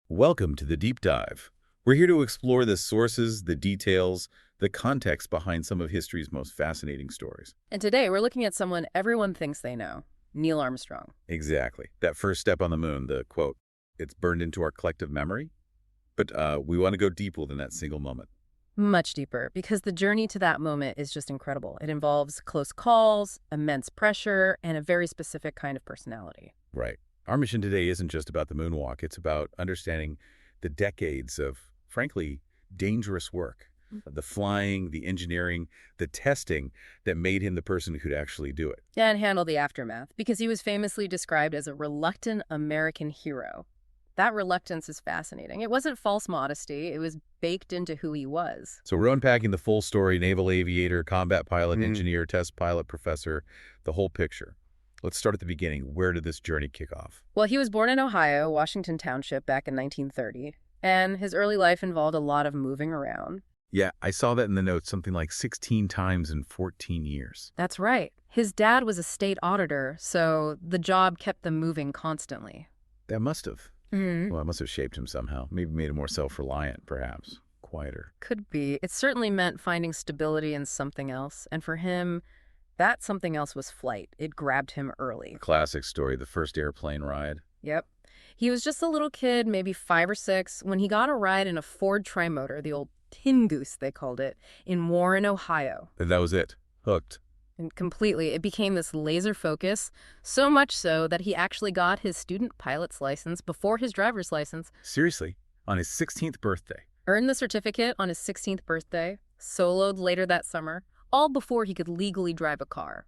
Welcome to the Deep Dive. We're here to explore the sources, the details, the context behind some of history's most fascinating stories. And today we're looking at someone everyone thinks they know, Neil Armstrong. Exactly. That first step on the moon, the quote, it's burned into our collective memory. But we want to go deeper than that single moment. Much deeper, because the journey to that moment is just incredible. It involves close calls, immense pressure, and a very specific kind of personality. Right. Our mission today isn't just about the moonwalk. It's about understanding the decades of, frankly, dangerous work. The flying, the engineering, the testing that made him the person who could actually do it. And handle the aftermath, because he was famously described as a reluctant American hero. That reluctance is fascinating. It wasn't false modesty. It was baked into who he was. So we're unpacking the full story: naval aviator, combat pilot, engineer, test pilot, professor, the whole picture. Let's start at the beginning. Where did this journey kick off? Well, he was born in Ohio, Washington Township, back in 1930, and his early life involved a lot of moving around. Yeah, I saw that in the notes, something like 16 times in 14 years. That's right. His dad was a state auditor, so the job kept them moving constantly. That must have. Well, it must have shaped him somehow. Maybe made him more self-reliant, perhaps. Quieter. Could be. It certainly meant finding stability in something else, and for him, that something else was flight. It grabbed him early. Classic story, the first airplane ride. Yep. He was just a little kid, maybe 5 or 6, when he got a ride in a Ford Trimotor, the old tin goose, they called it, in Warren, Ohio. And that was it. Hooked. And completely, it became this laser focus, so much so that he actually got his student pilot's license before his driver's license. Seriously, on his 16th birthday. Earned the certificate on his 16th birthday, soloed later that summer, all before he could legally drive a car.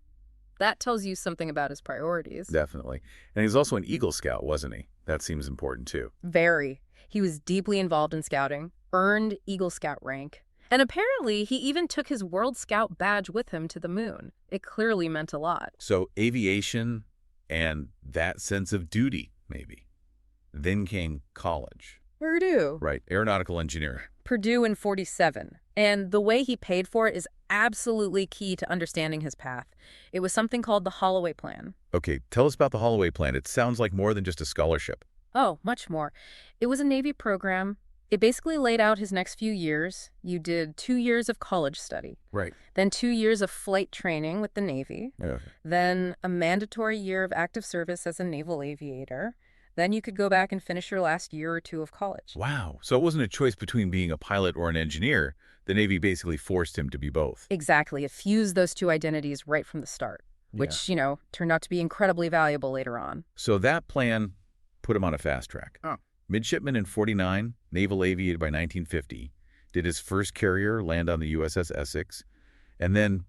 That tells you something about his priorities. Definitely. And he was also an Eagle Scout, wasn't he? That seems important, too. Very. He was deeply involved in scouting, earned Eagle Scout rank, and apparently he even took his World Scout badge with him to the moon. It clearly meant a lot. So aviation and that sense of duty, maybe. Then came college. Purdue. Right, aeronautical engineer. Purdue in 47. And the way he paid for it is absolutely key to understanding his path. It was something called the Holloway Plan. Okay, tell us about the Holloway Plan. It sounds like more than just a scholarship. Oh, much more. It was a Navy program. It basically laid out his next few years. You did 2 years of college study. Right. Then 2 years of flight training with the Navy. Okay. Then a mandatory year of active service as a naval aviator. Then you could go back and finish your last year or 2 of college. Wow. So it wasn't a choice between being a pilot or an engineer. The Navy basically forced him to be both. Exactly. It fused those 2 identities right from the start, which, turned out to be incredibly valuable later on. So that plan put him on a fast track. Oh. Midshipman in 49, naval aviator by 1950, did his first carrier land on the USS Essex, and then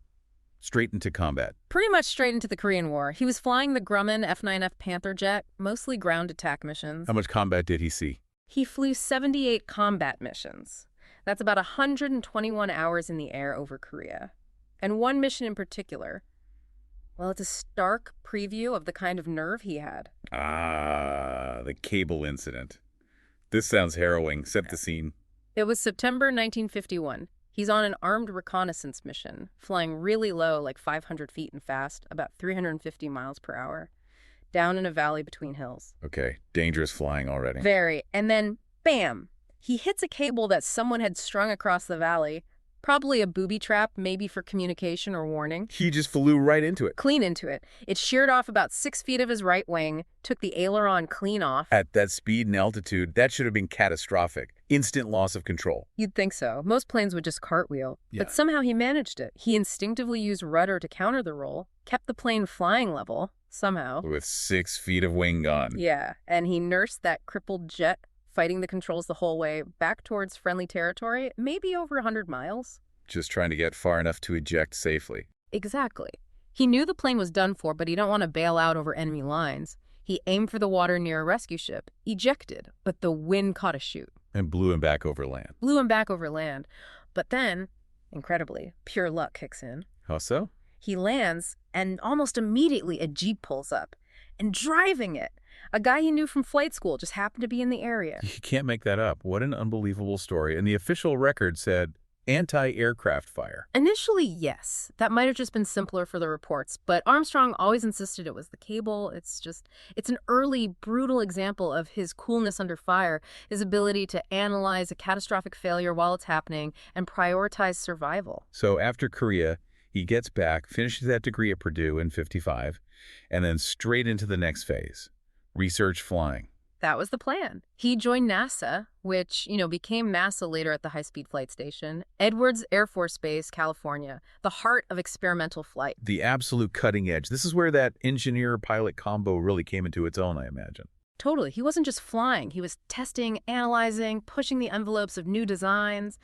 straight into combat. Pretty much straight into the Korean War. He was flying the Grumman F-9F Panther jet, mostly ground attack missions. How much combat did he see? He flew 78 combat missions. That's about 121 hours in the air over Korea. And one mission in particular, well, it's a stark preview of the kind of nerve he had. Ah, the cable incident. This sounds harrowing. Set the scene. It was September 1951. He's on an armed reconnaissance mission, flying really low, like 500 feet and fast, about 350 miles per hour, down in a valley between hills. Okay, dangerous flying already. Very. And then, bam! He hits a cable that someone had strung across the valley, probably a booby trap, maybe for communication or warning. He just flew right into it. Clean into it. It sheared off about 6 feet of his right wing, took the aileron clean off. At that speed and altitude, that should have been catastrophic. Instant loss of control. You'd think so. Most planes would just cartwheel. Yeah. But somehow he managed it. He instinctively used rudder to counter the roll, kept the plane flying level, somehow. With 6 feet of wing gone. Yeah, and he nursed that crippled jet, fighting the controls the whole way, back towards friendly territory, maybe over 100 miles. Just trying to get far enough to eject safely. Exactly. He knew the plane was done for, but he didn't want to bail out over enemy lines. He aimed for the water near a rescue ship, ejected, but the wind caught a chute. And blew him back over land. Blew him back over land. But then, incredibly, pure luck kicks in. How so? He lands, and almost immediately a Jeep pulls up. And driving it, a guy he knew from flight school just happened to be in the area. You can't make that up. What an unbelievable story. And the official record said anti-aircraft fire. Initially, yes. That might have just been simpler for the reports, but Armstrong always insisted it was the cable. It's an early, brutal example of his coolness under fire, his ability to analyze a catastrophic failure while it's happening and prioritize survival. So after Korea, he gets back, finishes that degree at Purdue in '55, and then straight into the next phase, research flying. That was the plan. He joined NASA, which, became NASA later at the High-Speed Flight Station, Edwards Air Force Base, California, the heart of experimental flight. The absolute cutting edge. This is where that engineer-pilot combo really came into its own, I imagine. Totally. He wasn't just flying. He was testing, analyzing, pushing the envelopes of new designs.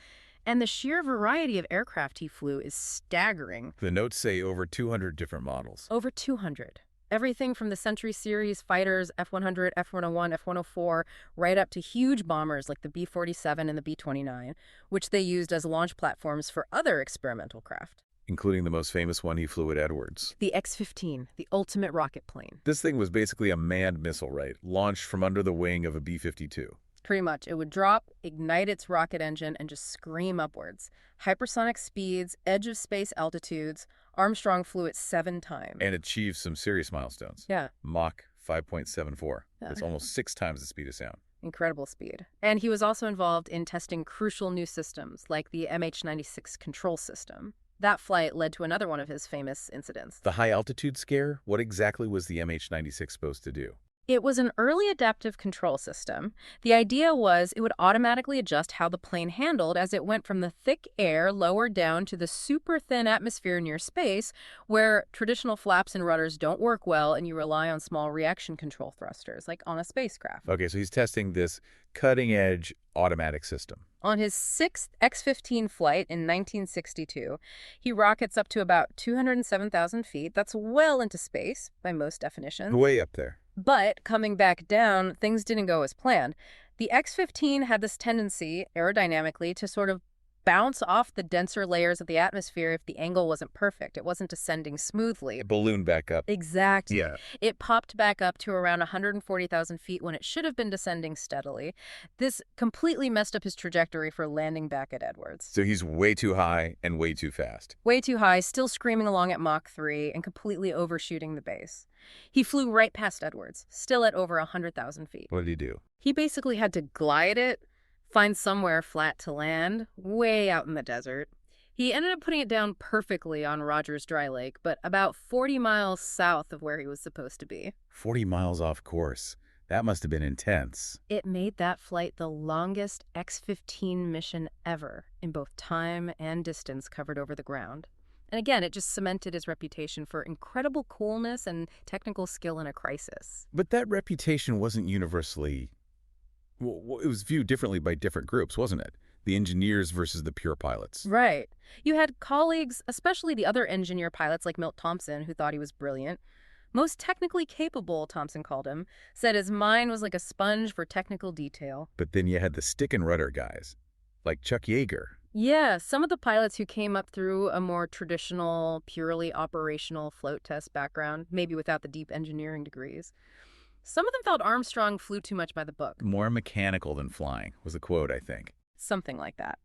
And the sheer variety of aircraft he flew is staggering. The notes say over 200 different models. Over 200. Everything from the Century Series fighters, F-100, F-101, F-104, right up to huge bombers like the B-47 and the B-29, which they used as launch platforms for other experimental craft. Including the most famous one he flew at Edwards. The X-15, the ultimate rocket plane. This thing was basically a manned missile, right? Launched from under the wing of a B-52. Pretty much. It would drop, ignite its rocket engine, and just scream upwards. Hypersonic speeds, edge of space altitudes. Armstrong flew it 7 times. And achieved some serious milestones. Yeah. Mach 5.74. Yeah. That's almost 6 times the speed of sound. Incredible speed. And he was also involved in testing crucial new systems, like the MH-96 control system. That flight led to another one of his famous incidents. The high-altitude scare? What exactly was the MH-96 supposed to do? It was an early adaptive control system. The idea was it would automatically adjust how the plane handled as it went from the thick air lower down to the super thin atmosphere near space, where traditional flaps and rudders don't work well and you rely on small reaction control thrusters, like on a spacecraft. Okay, so he's testing this cutting-edge automatic system. On his 6th X-15 flight in 1962, he rockets up to about 207,000 feet. That's well into space by most definitions. Way up there. But coming back down, things didn't go as planned. The X-15 had this tendency, aerodynamically, to sort of bounce off the denser layers of the atmosphere if the angle wasn't perfect. It wasn't descending smoothly. It ballooned back up. Exactly. Yeah. It popped back up to around 140,000 feet when it should have been descending steadily. This completely messed up his trajectory for landing back at Edwards. So he's way too high and way too fast. Way too high, still screaming along at Mach 3 and completely overshooting the base. He flew right past Edwards, still at over 100,000 feet. What did he do? He basically had to glide it, find somewhere flat to land, way out in the desert. He ended up putting it down perfectly on Rogers Dry Lake, but about 40 miles south of where he was supposed to be. 40 miles off course. That must have been intense. It made that flight the longest X-15 mission ever, in both time and distance covered over the ground. And again, it just cemented his reputation for incredible coolness and technical skill in a crisis. But that reputation wasn't universally... Well, it was viewed differently by different groups, wasn't it? The engineers versus the pure pilots. Right. You had colleagues, especially the other engineer pilots like Milt Thompson, who thought he was brilliant. Most technically capable, Thompson called him, said his mind was like a sponge for technical detail. But then you had the stick and rudder guys, like Chuck Yeager. Yeah, some of the pilots who came up through a more traditional, purely operational float test background, maybe without the deep engineering degrees. Some of them felt Armstrong flew too much by the book. More mechanical than flying was the quote, I think. Something like that.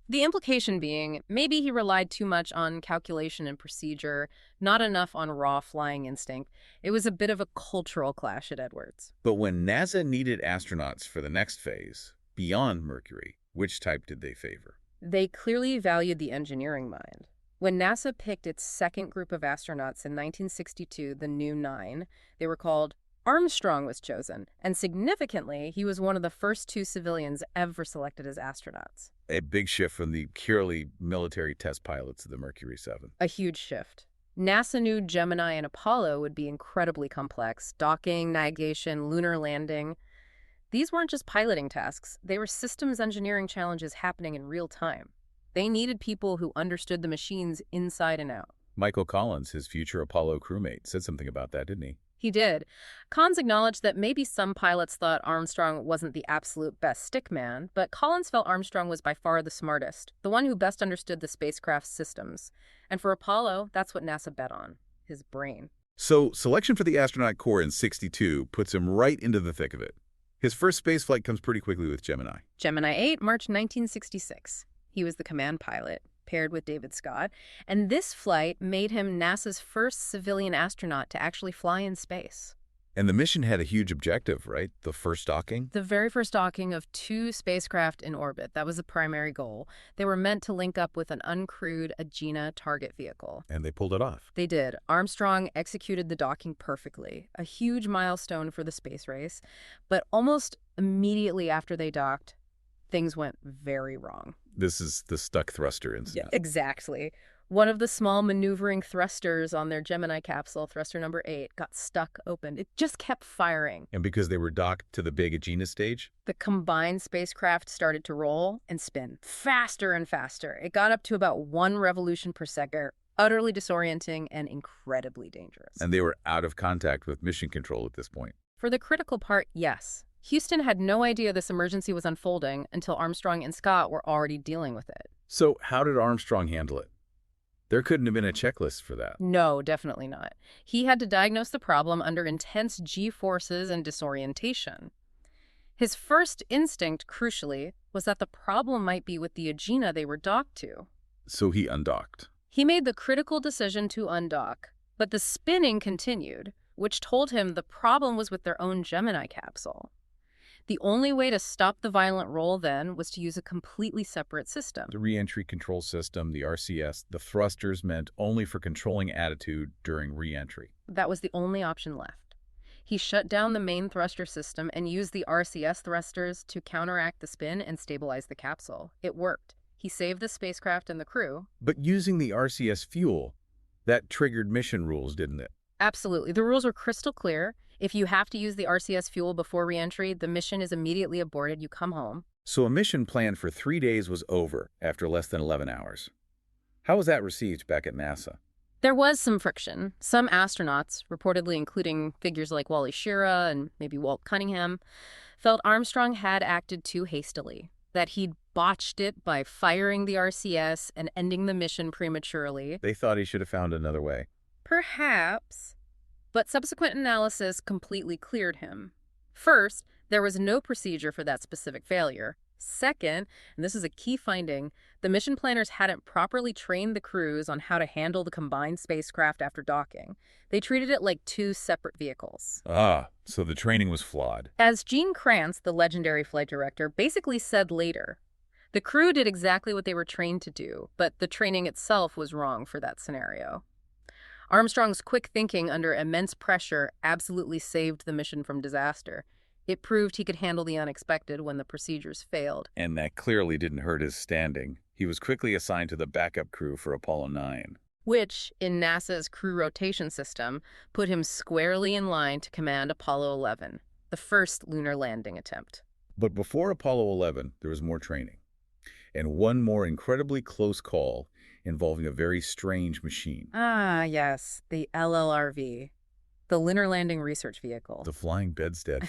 The implication being, maybe he relied too much on calculation and procedure, not enough on raw flying instinct. It was a bit of a cultural clash at Edwards. But when NASA needed astronauts for the next phase, beyond Mercury, which type did they favor? They clearly valued the engineering mind. When NASA picked its second group of astronauts in 1962, the new 9, they were called Armstrong was chosen, and significantly, he was one of the first 2 civilians ever selected as astronauts. A big shift from the purely military test pilots of the Mercury 7. A huge shift. NASA knew Gemini and Apollo would be incredibly complex. Docking, navigation, lunar landing. These weren't just piloting tasks. They were systems engineering challenges happening in real time. They needed people who understood the machines inside and out. Michael Collins, his future Apollo crewmate, said something about that, didn't he? He did. Collins acknowledged that maybe some pilots thought Armstrong wasn't the absolute best stickman, but Collins felt Armstrong was by far the smartest, the one who best understood the spacecraft's systems. And for Apollo, that's what NASA bet on, his brain. So selection for the astronaut corps in '62 puts him right into the thick of it. His first spaceflight comes pretty quickly with Gemini. Gemini 8, March 1966. He was the command pilot, paired with David Scott, and this flight made him NASA's first civilian astronaut to actually fly in space. And the mission had a huge objective, right? The first docking? The very first docking of 2 spacecraft in orbit. That was the primary goal. They were meant to link up with an uncrewed Agena target vehicle. And they pulled it off. They did. Armstrong executed the docking perfectly, a huge milestone for the space race. But almost immediately after they docked, things went very wrong. This is the stuck thruster incident. Yeah, exactly. One of the small maneuvering thrusters on their Gemini capsule, thruster number 8, got stuck open. It just kept firing. And because they were docked to the big Agena stage? The combined spacecraft started to roll and spin faster and faster. It got up to about 1 revolution per second, utterly disorienting and incredibly dangerous. And they were out of contact with mission control at this point. For the critical part, yes. Houston had no idea this emergency was unfolding until Armstrong and Scott were already dealing with it. So how did Armstrong handle it? There couldn't have been a checklist for that. No, definitely not. He had to diagnose the problem under intense G-forces and disorientation. His first instinct, crucially, was that the problem might be with the Agena they were docked to. So he undocked. He made the critical decision to undock, but the spinning continued, which told him the problem was with their own Gemini capsule. The only way to stop the violent roll then was to use a completely separate system. The re-entry control system, the RCS, the thrusters meant only for controlling attitude during re-entry. That was the only option left. He shut down the main thruster system and used the RCS thrusters to counteract the spin and stabilize the capsule. It worked. He saved the spacecraft and the crew. But using the RCS fuel, that triggered mission rules, didn't it? Absolutely. The rules were crystal clear. If you have to use the RCS fuel before re-entry, the mission is immediately aborted. You come home. So a mission planned for 3 days was over after less than 11 hours. How was that received back at NASA? There was some friction. Some astronauts, reportedly including figures like Wally Schirra and maybe Walt Cunningham, felt Armstrong had acted too hastily, that he'd botched it by firing the RCS and ending the mission prematurely. They thought he should have found another way. Perhaps, but subsequent analysis completely cleared him. First, there was no procedure for that specific failure. Second, and this is a key finding, the mission planners hadn't properly trained the crews on how to handle the combined spacecraft after docking. They treated it like 2 separate vehicles. Ah, so the training was flawed. As Gene Kranz, the legendary flight director, basically said later, the crew did exactly what they were trained to do, but the training itself was wrong for that scenario. Armstrong's quick thinking under immense pressure absolutely saved the mission from disaster. It proved he could handle the unexpected when the procedures failed. And that clearly didn't hurt his standing. He was quickly assigned to the backup crew for Apollo 9. Which, in NASA's crew rotation system, put him squarely in line to command Apollo 11, the first lunar landing attempt. But before Apollo 11, there was more training. And one more incredibly close call involving a very strange machine. Ah, yes, the LLRV, the Lunar Landing Research Vehicle. The flying bedstead.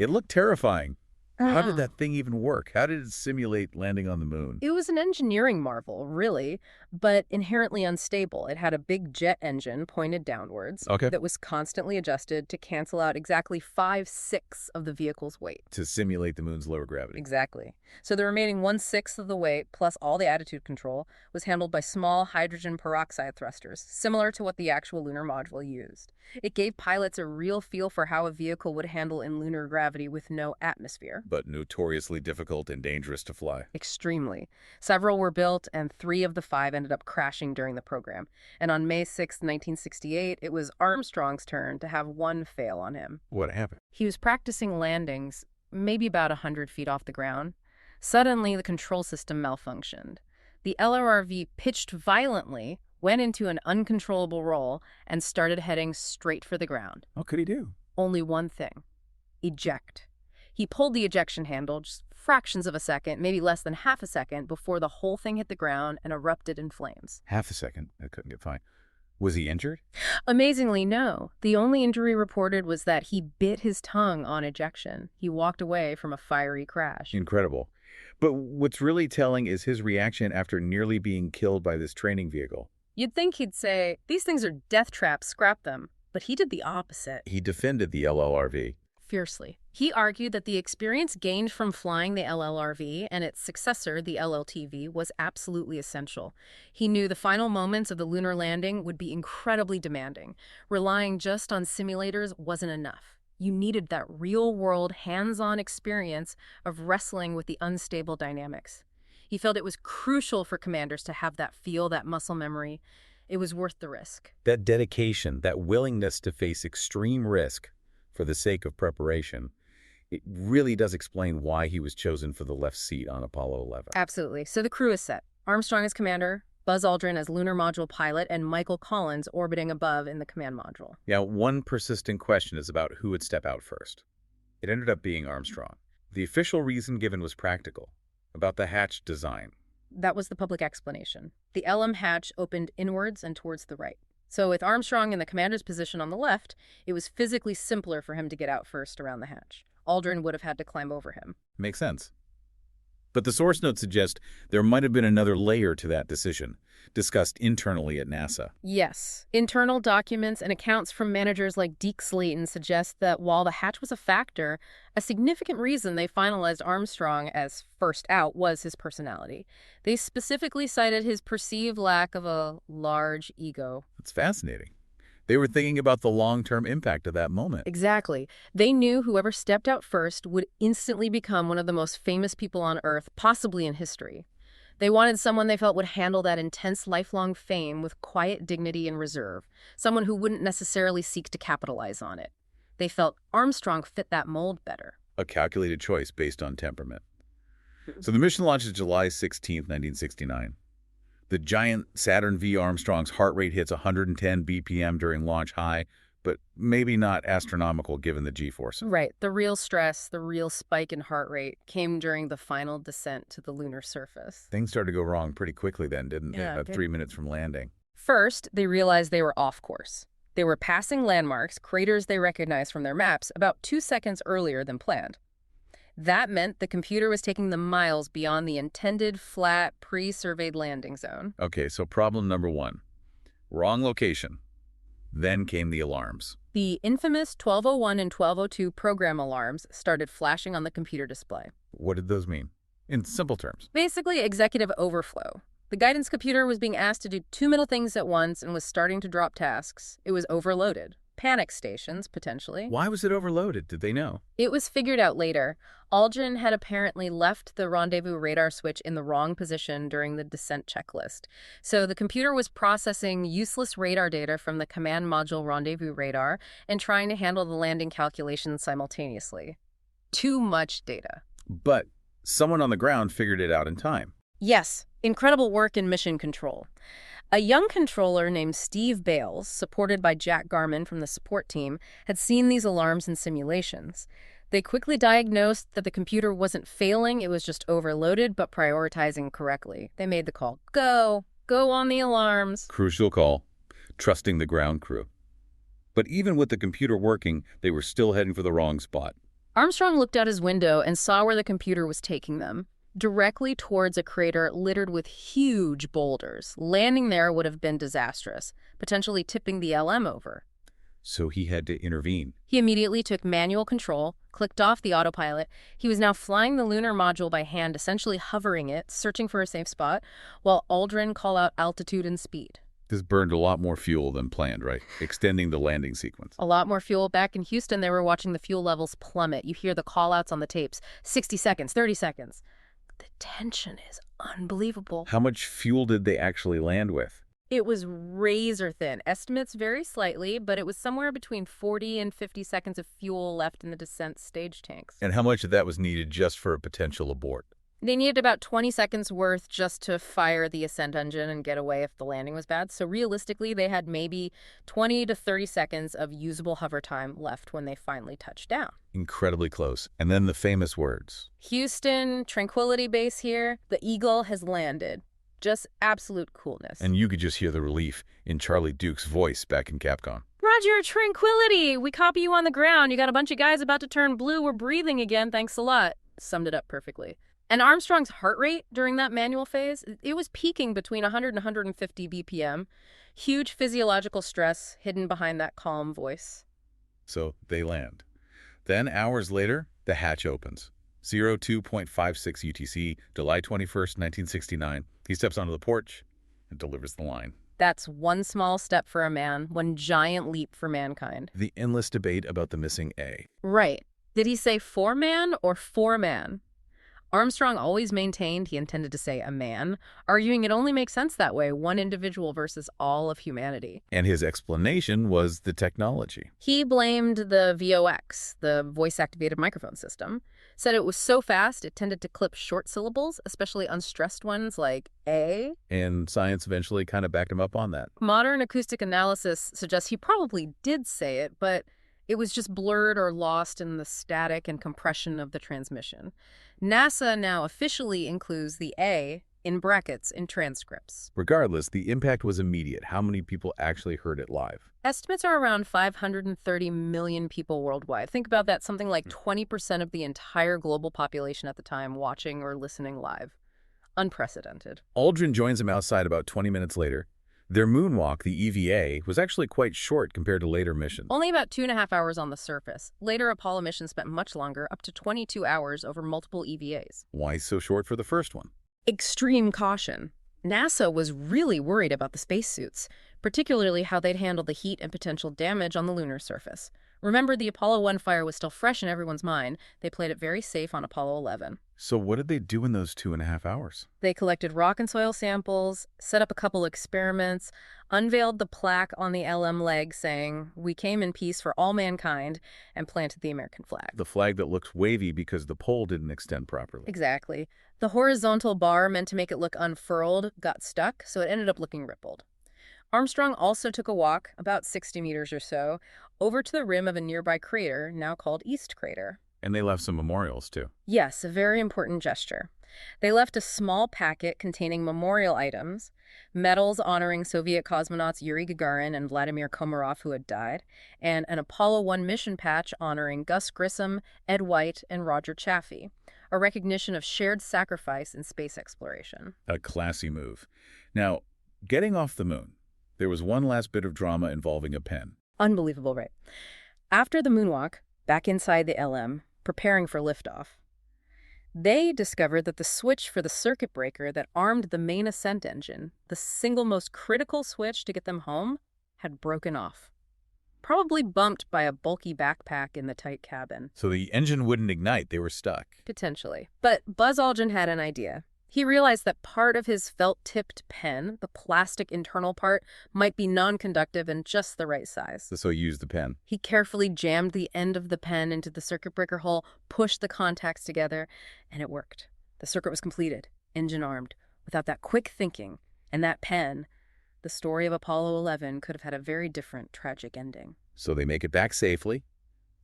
It looked terrifying. How did that thing even work? How did it simulate landing on the moon? It was an engineering marvel, really, but inherently unstable. It had a big jet engine pointed downwards that was constantly adjusted to cancel out exactly 5/6 of the vehicle's weight. To simulate the moon's lower gravity. Exactly. So the remaining 1/6 of the weight, plus all the attitude control, was handled by small hydrogen peroxide thrusters, similar to what the actual lunar module used. It gave pilots a real feel for how a vehicle would handle in lunar gravity with no atmosphere. But notoriously difficult and dangerous to fly. Extremely. Several were built, and 3 of the 5 ended up crashing during the program. And on May 6, 1968, it was Armstrong's turn to have one fail on him. What happened? He was practicing landings, maybe about 100 feet off the ground. Suddenly, the control system malfunctioned. The LRRV pitched violently, went into an uncontrollable roll, and started heading straight for the ground. What could he do? Only one thing. Eject. He pulled the ejection handle just fractions of a second, maybe less than half a second, before the whole thing hit the ground and erupted in flames. Half a second. I couldn't get fine. Was he injured? Amazingly, no. The only injury reported was that he bit his tongue on ejection. He walked away from a fiery crash. Incredible. But what's really telling is his reaction after nearly being killed by this training vehicle. You'd think he'd say, "These things are death traps, scrap them." But he did the opposite. He defended the LLRV. fiercely. He argued that the experience gained from flying the LLRV and its successor, the LLTV, was absolutely essential. He knew the final moments of the lunar landing would be incredibly demanding. Relying just on simulators wasn't enough. You needed that real-world, hands-on experience of wrestling with the unstable dynamics. He felt it was crucial for commanders to have that feel, that muscle memory. It was worth the risk. That dedication, that willingness to face extreme risk for the sake of preparation, it really does explain why he was chosen for the left seat on Apollo 11. Absolutely. So the crew is set. Armstrong as commander, Buzz Aldrin as lunar module pilot, and Michael Collins orbiting above in the command module. Now, one persistent question is about who would step out first. It ended up being Armstrong. The official reason given was practical, about the hatch design. That was the public explanation. The LM hatch opened inwards and towards the right. So with Armstrong in the commander's position on the left, it was physically simpler for him to get out first around the hatch. Aldrin would have had to climb over him. Makes sense. But the source notes suggest there might have been another layer to that decision, discussed internally at NASA. Yes. Internal documents and accounts from managers like Deke Slayton suggest that while the hatch was a factor, a significant reason they finalized Armstrong as first out was his personality. They specifically cited his perceived lack of a large ego. It's fascinating. They were thinking about the long-term impact of that moment. Exactly. They knew whoever stepped out first would instantly become one of the most famous people on Earth, possibly in history. They wanted someone they felt would handle that intense lifelong fame with quiet dignity and reserve, someone who wouldn't necessarily seek to capitalize on it. They felt Armstrong fit that mold better. A calculated choice based on temperament. So the mission launches July 16, 1969. The giant Saturn V Armstrong's heart rate hits 110 BPM during launch high, but maybe not astronomical given the G-force. Right. The real stress, the real spike in heart rate came during the final descent to the lunar surface. Things started to go wrong pretty quickly then, didn't they? Yeah, About 3 minutes from landing. First, they realized they were off course. They were passing landmarks, craters they recognized from their maps, about 2 seconds earlier than planned. That meant the computer was taking them miles beyond the intended, flat, pre-surveyed landing zone. Okay, so problem number 1. Wrong location. Then came the alarms. The infamous 1201 and 1202 program alarms started flashing on the computer display. What did those mean? In simple terms. Basically, executive overflow. The guidance computer was being asked to do too many things at once and was starting to drop tasks. It was overloaded. Panic stations, potentially. Why was it overloaded? Did they know? It was figured out later. Aldrin had apparently left the rendezvous radar switch in the wrong position during the descent checklist. So the computer was processing useless radar data from the command module rendezvous radar and trying to handle the landing calculations simultaneously. Too much data. But someone on the ground figured it out in time. Yes, incredible work in mission control. A young controller named Steve Bales, supported by Jack Garman from the support team, had seen these alarms in simulations. They quickly diagnosed that the computer wasn't failing, it was just overloaded, but prioritizing correctly. They made the call. Go on the alarms. Crucial call. Trusting the ground crew. But even with the computer working, they were still heading for the wrong spot. Armstrong looked out his window and saw where the computer was taking them. Directly towards a crater littered with huge boulders. Landing there would have been disastrous, potentially tipping the LM over. So he had to intervene. He immediately took manual control, clicked off the autopilot. He was now flying the lunar module by hand, essentially hovering it, searching for a safe spot, while Aldrin called out altitude and speed. This burned a lot more fuel than planned, right? Extending the landing sequence. A lot more fuel. Back in Houston, they were watching the fuel levels plummet. You hear the call-outs on the tapes. 60 seconds, 30 seconds. The tension is unbelievable. How much fuel did they actually land with? It was razor thin. Estimates vary slightly, but it was somewhere between 40 and 50 seconds of fuel left in the descent stage tanks. And how much of that was needed just for a potential abort? They needed about 20 seconds worth just to fire the ascent engine and get away if the landing was bad. So realistically, they had maybe 20 to 30 seconds of usable hover time left when they finally touched down. Incredibly close. And then the famous words. Houston, Tranquility Base here. The Eagle has landed. Just absolute coolness. And you could just hear the relief in Charlie Duke's voice back in Capcom. Roger, Tranquility. We copy you on the ground. You got a bunch of guys about to turn blue. We're breathing again. Thanks a lot. Summed it up perfectly. And Armstrong's heart rate during that manual phase, it was peaking between 100 and 150 BPM. Huge physiological stress hidden behind that calm voice. So they land. Then, hours later, the hatch opens. 02.56 UTC, July 21st, 1969. He steps onto the porch and delivers the line. That's one small step for a man, one giant leap for mankind. The endless debate about the missing A. Right. Did he say for man or for man? Armstrong always maintained he intended to say a man, arguing it only makes sense that way, one individual versus all of humanity. And his explanation was the technology. He blamed the VOX, the voice-activated microphone system, said it was so fast it tended to clip short syllables, especially unstressed ones like A. And science eventually kind of backed him up on that. Modern acoustic analysis suggests he probably did say it, but it was just blurred or lost in the static and compression of the transmission. NASA now officially includes the A in brackets in transcripts. Regardless, the impact was immediate. How many people actually heard it live? Estimates are around 530 million people worldwide. Think about that, something like 20% of the entire global population at the time watching or listening live. Unprecedented. Aldrin joins him outside about 20 minutes later. Their moonwalk, the EVA, was actually quite short compared to later missions. Only about 2.5 hours on the surface. Later Apollo missions spent much longer, up to 22 hours over multiple EVAs. Why so short for the first one? Extreme caution. NASA was really worried about the spacesuits, particularly how they'd handle the heat and potential damage on the lunar surface. Remember, the Apollo 1 fire was still fresh in everyone's mind. They played it very safe on Apollo 11. So what did they do in those 2.5 hours? They collected rock and soil samples, set up a couple experiments, unveiled the plaque on the LM leg saying, "We came in peace for all mankind," and planted the American flag. The flag that looks wavy because the pole didn't extend properly. Exactly. The horizontal bar meant to make it look unfurled got stuck, so it ended up looking rippled. Armstrong also took a walk, about 60 meters or so, over to the rim of a nearby crater, now called East Crater. And they left some memorials, too. Yes, a very important gesture. They left a small packet containing memorial items, medals honoring Soviet cosmonauts Yuri Gagarin and Vladimir Komarov, who had died, and an Apollo 1 mission patch honoring Gus Grissom, Ed White, and Roger Chaffee, a recognition of shared sacrifice in space exploration. A classy move. Now, getting off the moon, there was one last bit of drama involving a pen. Unbelievable, right? After the moonwalk, back inside the LM, preparing for liftoff, they discovered that the switch for the circuit breaker that armed the main ascent engine, the single most critical switch to get them home, had broken off. Probably bumped by a bulky backpack in the tight cabin. So the engine wouldn't ignite, they were stuck. Potentially. But Buzz Aldrin had an idea. He realized that part of his felt-tipped pen, the plastic internal part, might be non-conductive and just the right size. So he used the pen. He carefully jammed the end of the pen into the circuit breaker hole, pushed the contacts together, and it worked. The circuit was completed, engine armed. Without that quick thinking and that pen, the story of Apollo 11 could have had a very different, tragic ending. So they make it back safely.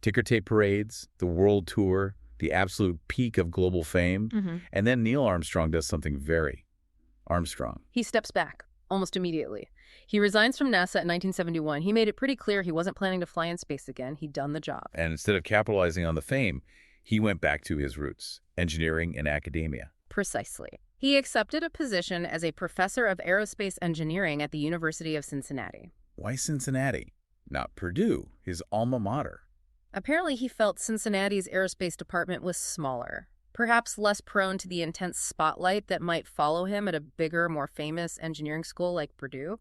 Ticker tape parades, the world tour, the absolute peak of global fame. And then Neil Armstrong does something very Armstrong. He steps back, almost immediately. He resigns from NASA in 1971. He made it pretty clear he wasn't planning to fly in space again. He'd done the job. And instead of capitalizing on the fame, he went back to his roots, engineering and academia. Precisely. He accepted a position as a professor of aerospace engineering at the University of Cincinnati. Why Cincinnati? Not Purdue, his alma mater. Apparently, he felt Cincinnati's aerospace department was smaller, perhaps less prone to the intense spotlight that might follow him at a bigger, more famous engineering school like Purdue.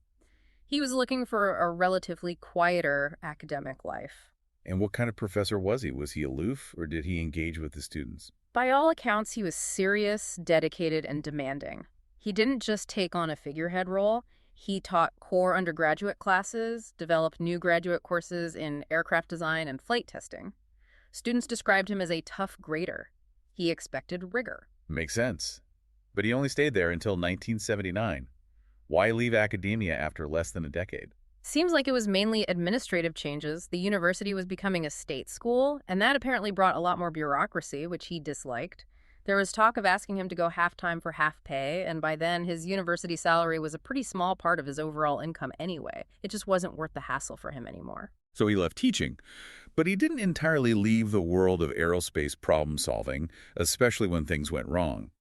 He was looking for a relatively quieter academic life. And what kind of professor was he? Was he aloof, or did he engage with the students? By all accounts, he was serious, dedicated, and demanding. He didn't just take on a figurehead role. He taught core undergraduate classes, developed new graduate courses in aircraft design and flight testing. Students described him as a tough grader. He expected rigor. Makes sense. But he only stayed there until 1979. Why leave academia after less than a decade? Seems like it was mainly administrative changes. The university was becoming a state school, and that apparently brought a lot more bureaucracy, which he disliked. There was talk of asking him to go half-time for half pay, and by then his university salary was a pretty small part of his overall income anyway. It just wasn't worth the hassle for him anymore. So he left teaching. But he didn't entirely leave the world of aerospace problem-solving, especially when things went wrong.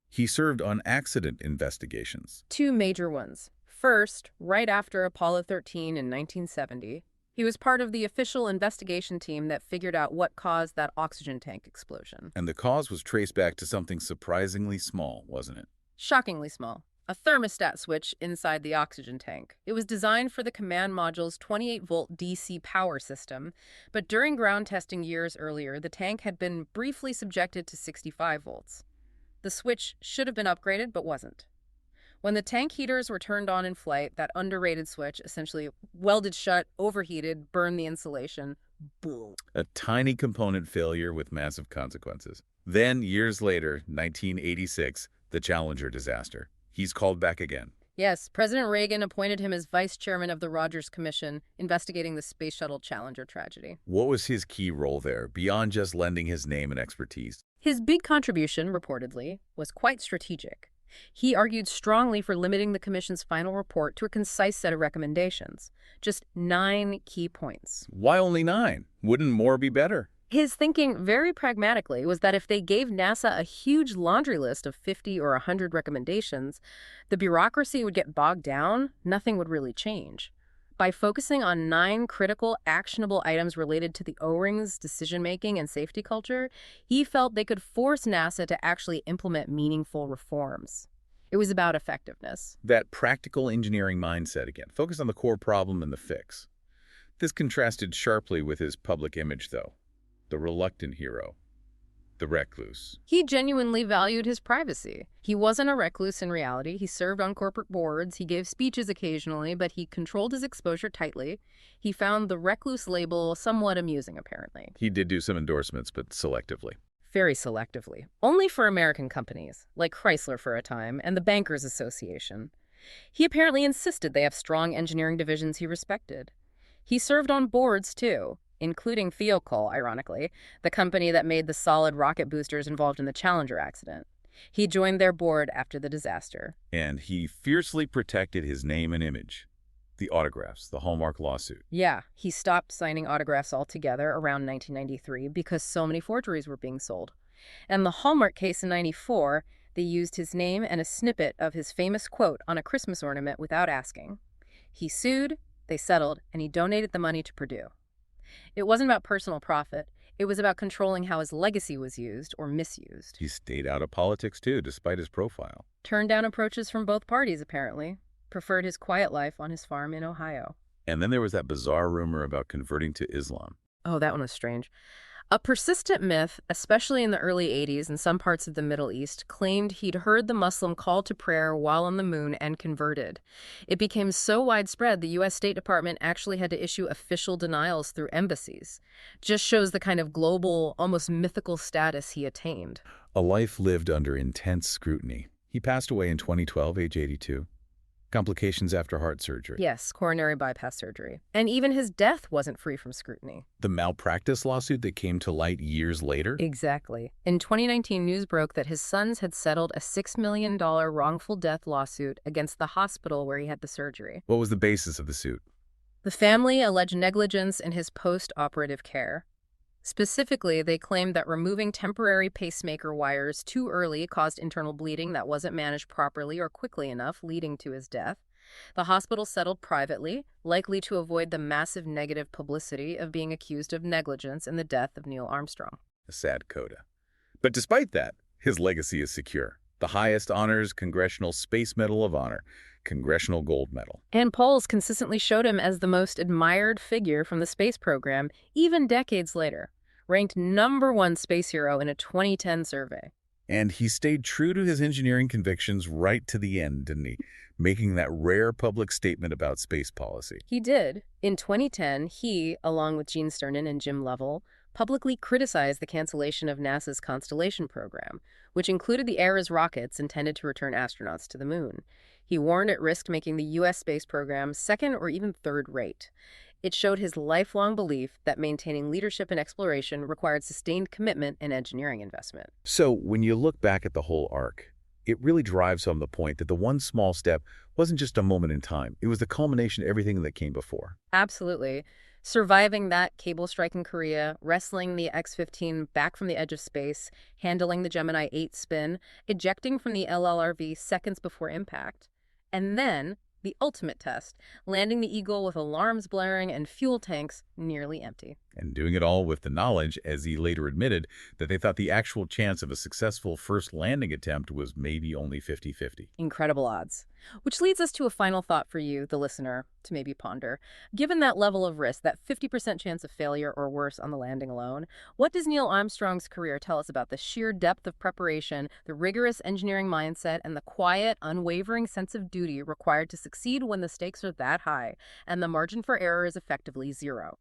He served on accident investigations. 2 major ones. First, right after Apollo 13 in 1970, He was part of the official investigation team that figured out what caused that oxygen tank explosion. And the cause was traced back to something surprisingly small, wasn't it? Shockingly small. A thermostat switch inside the oxygen tank. It was designed for the command module's 28-volt DC power system, but during ground testing years earlier, the tank had been briefly subjected to 65 volts. The switch should have been upgraded, but wasn't. When the tank heaters were turned on in flight, that underrated switch essentially welded shut, overheated, burned the insulation. Boom. A tiny component failure with massive consequences. Then, years later, 1986, the Challenger disaster. He's called back again. Yes, President Reagan appointed him as vice chairman of the Rogers Commission, investigating the Space Shuttle Challenger tragedy. What was his key role there, beyond just lending his name and expertise? His big contribution, reportedly, was quite strategic. He argued strongly for limiting the commission's final report to a concise set of recommendations. Just 9 key points. Why only 9? Wouldn't more be better? His thinking, very pragmatically, was that if they gave NASA a huge laundry list of 50 or 100 recommendations, the bureaucracy would get bogged down, nothing would really change. By focusing on 9 critical, actionable items related to the O-rings, decision-making, and safety culture, he felt they could force NASA to actually implement meaningful reforms. It was about effectiveness. That practical engineering mindset again, focus on the core problem and the fix. This contrasted sharply with his public image, though. The reluctant hero, the recluse. He genuinely valued his privacy. He wasn't a recluse in reality. He served on corporate boards. He gave speeches occasionally, but he controlled his exposure tightly. He found the recluse label somewhat amusing, apparently. He did do some endorsements, but selectively. Very selectively. Only for American companies, like Chrysler for a time, and the Bankers Association. He apparently insisted they have strong engineering divisions he respected. He served on boards, too, including Thiokol, ironically, the company that made the solid rocket boosters involved in the Challenger accident. He joined their board after the disaster. And he fiercely protected his name and image. The autographs, the Hallmark lawsuit. Yeah, he stopped signing autographs altogether around 1993 because so many forgeries were being sold. And the Hallmark case in '94, they used his name and a snippet of his famous quote on a Christmas ornament without asking. He sued, they settled, and he donated the money to Purdue. It wasn't about personal profit. It was about controlling how his legacy was used or misused. He stayed out of politics, too, despite his profile. Turned down approaches from both parties, apparently. Preferred his quiet life on his farm in Ohio. And then there was that bizarre rumor about converting to Islam. Oh, that one was strange. A persistent myth, especially in the early 80s in some parts of the Middle East, claimed he'd heard the Muslim call to prayer while on the moon and converted. It became so widespread, the U.S. State Department actually had to issue official denials through embassies. Just shows the kind of global, almost mythical status he attained. A life lived under intense scrutiny. He passed away in 2012, age 82. Complications after heart surgery. Yes, coronary bypass surgery. And even his death wasn't free from scrutiny. The malpractice lawsuit that came to light years later? Exactly. In 2019, news broke that his sons had settled a $6 million wrongful death lawsuit against the hospital where he had the surgery. What was the basis of the suit? The family alleged negligence in his post-operative care. Specifically, they claimed that removing temporary pacemaker wires too early caused internal bleeding that wasn't managed properly or quickly enough, leading to his death. The hospital settled privately, likely to avoid the massive negative publicity of being accused of negligence in the death of Neil Armstrong. A sad coda. But despite that, his legacy is secure. The highest honors, Congressional Space Medal of Honor, Congressional Gold Medal. And polls consistently showed him as the most admired figure from the space program, even decades later. Ranked #1 space hero in a 2010 survey. And he stayed true to his engineering convictions right to the end, didn't he? Making that rare public statement about space policy. He did. In 2010, he, along with Gene Cernan and Jim Lovell, publicly criticized the cancellation of NASA's Constellation program, which included the ERA's rockets intended to return astronauts to the moon. He warned it risked making the U.S. space program second or even third rate. It showed his lifelong belief that maintaining leadership in exploration required sustained commitment and engineering investment. So when you look back at the whole arc, it really drives home the point that the one small step wasn't just a moment in time. It was the culmination of everything that came before. Absolutely. Surviving that cable strike in Korea, wrestling the X-15 back from the edge of space, handling the Gemini 8 spin, ejecting from the LLRV seconds before impact. And then the ultimate test, landing the Eagle with alarms blaring and fuel tanks nearly empty. And doing it all with the knowledge, as he later admitted, that they thought the actual chance of a successful first landing attempt was maybe only 50-50. Incredible odds. Which leads us to a final thought for you, the listener, to maybe ponder. Given that level of risk, that 50% chance of failure or worse on the landing alone, what does Neil Armstrong's career tell us about the sheer depth of preparation, the rigorous engineering mindset, and the quiet, unwavering sense of duty required to succeed when the stakes are that high and the margin for error is effectively zero?